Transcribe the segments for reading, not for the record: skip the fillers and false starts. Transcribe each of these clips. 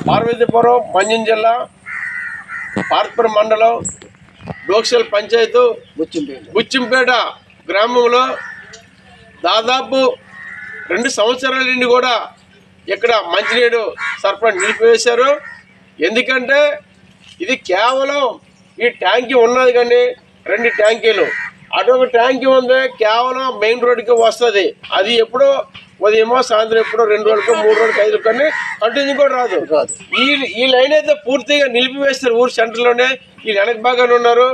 పార్వతీపురం మన్యం జిల్లా పార్పురం మండలం డోక్షల్ పంచాయతీ బుచ్చింపేట గ్రామంలో దాదాపు 2 సంవత్సరాల నుండి కూడా ఇక్కడ మంచినీరు సరఫరా నిలిపివేశారు. ఎందుకంటే ఇది కేవలం ఈ ట్యాంకీ ఉన్నది కానీ 2 ట్యాంకీలు, అటొక ట్యాంకీ ఉంది కేవలం మెయిన్ రోడ్డుకి వస్తుంది. అది ఎప్పుడో ఉదయమో సాయంత్రం ఎప్పుడో 2 రోజులకు 3 రోజులకు 5 కానీ కంటిన్యూ కూడా రాదు. ఈ లైన్ అయితే పూర్తిగా నిలిపివేస్తారు. ఊరు సెంటర్లోనే ఈ వెనక బాగానే ఉన్నారు.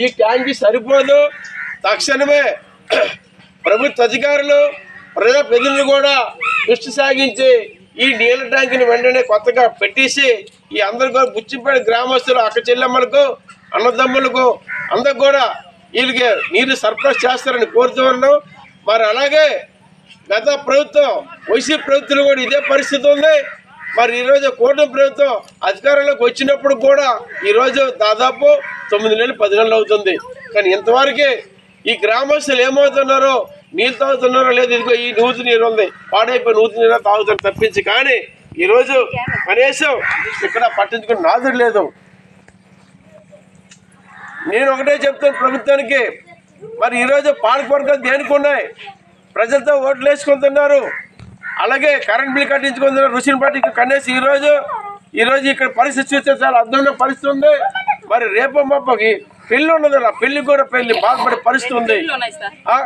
ఈ ట్యాంకీ సరిపోదు. తక్షణమే ప్రభుత్వ అధికారులు ప్రజాప్రతినిధులు కూడా దృష్టి సాగించి ఈ నీళ్ళ ట్యాంకుని వెంటనే కొత్తగా పెట్టేసి ఈ అందరు కూడా బుచ్చింపేట గ్రామస్తులు అక్క చెల్లెమ్మలకు అన్నదమ్ములకు అందరికి కూడా వీళ్ళకి నీరు సరఫరా చేస్తారని కోరుతూ ఉన్నాం. మరి అలాగే గత ప్రభుత్వం వైసీపీ ప్రభుత్వం కూడా ఇదే పరిస్థితి ఉంది. మరి ఈరోజు కూటమి ప్రభుత్వం అధికారంలోకి వచ్చినప్పుడు కూడా ఈరోజు దాదాపు 9 నెలలు 10 నెలలు అవుతుంది. కానీ ఇంతవరకు ఈ గ్రామస్తులు ఏమవుతున్నారో నీళ్ళు తాగుతున్నారో లేదు. ఇదిగో ఈ నూతి నీరు ఉంది, పాడైపోయి నూతి నీరు తాగుతారు తప్పించి కానీ ఈరోజు కనీసం ఇక్కడ పట్టించుకుని నాదుడు లేదు. నేను ఒకటే చెప్తాను ప్రభుత్వానికి, మరి ఈరోజు పాలకవర్గాలు దేనికి ఉన్నాయి? ప్రజలతో ఓట్లు వేసుకుంటున్నారు, అలాగే కరెంట్ బిల్ కట్టించుకుంటున్నారు. రుచిని బట్టి కనీసం ఈరోజు ఇక్కడ పరిస్థితి చూస్తే చాలా అద్భుతమైన పరిస్థితి ఉంది. మరి రేపు మాపకి పెళ్లి ఉన్నది, ఆ పెళ్లి కూడా బాధపడే పరిస్థితి ఉంది.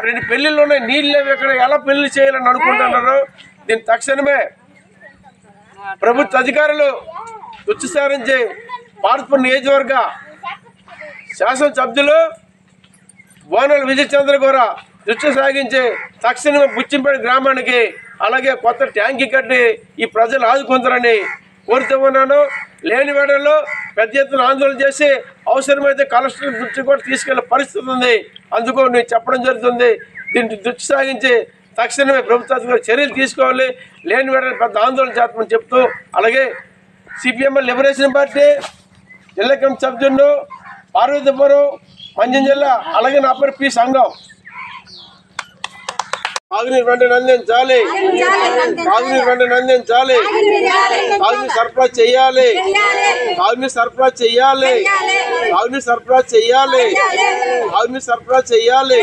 2 పెళ్లిళ్ళు ఉన్నాయి, నీళ్ళు లేవు. ఇక్కడ ఎలా పెళ్లి చేయాలని అనుకుంటున్నారు? దీన్ని తక్షణమే ప్రభుత్వ అధికారులు దృష్టి సారించి పార్పురం నియోజకవర్గ శాసనసభ్యులు బోనాల విజయ్ చంద్ర కూడా దృష్టి సాగించి తక్షణమే బుచ్చింపేట గ్రామానికి అలాగే కొత్త ట్యాంకీ కట్టి ఈ ప్రజలు ఆదుకుంటారని కోరుతూ ఉన్నాను. లేని వేళల్లో పెద్ద ఎత్తున ఆందోళన చేసి అవసరమైతే కలెక్టర్ దృష్టి కూడా తీసుకెళ్లే పరిస్థితి ఉంది. అందుకు నేను చెప్పడం జరుగుతుంది. దీన్ని దృష్టి సాగించి తక్షణమే ప్రభుత్వ చర్యలు తీసుకోవాలి. లేని వేళ పెద్ద ఆందోళన చేస్తామని చెప్తూ, అలాగే సిపిఎంఎల్ లిబరేషన్ పార్టీ జిల్లా కమిటీ సభ్యులు పార్వతీపురం మన్యం జిల్లా, అలాగే నా పేరు పి సంఘం. తాగునీరు వెంటనే అందించాలి, తాగునీరు వెంటనే అందించాలి, తాగునీరు సరఫరా చేయాలి, తాగునీరు సరఫరా చేయాలి, తాగునీరు సరఫరా చేయాలి, తాగునీరు సరఫరా చేయాలి.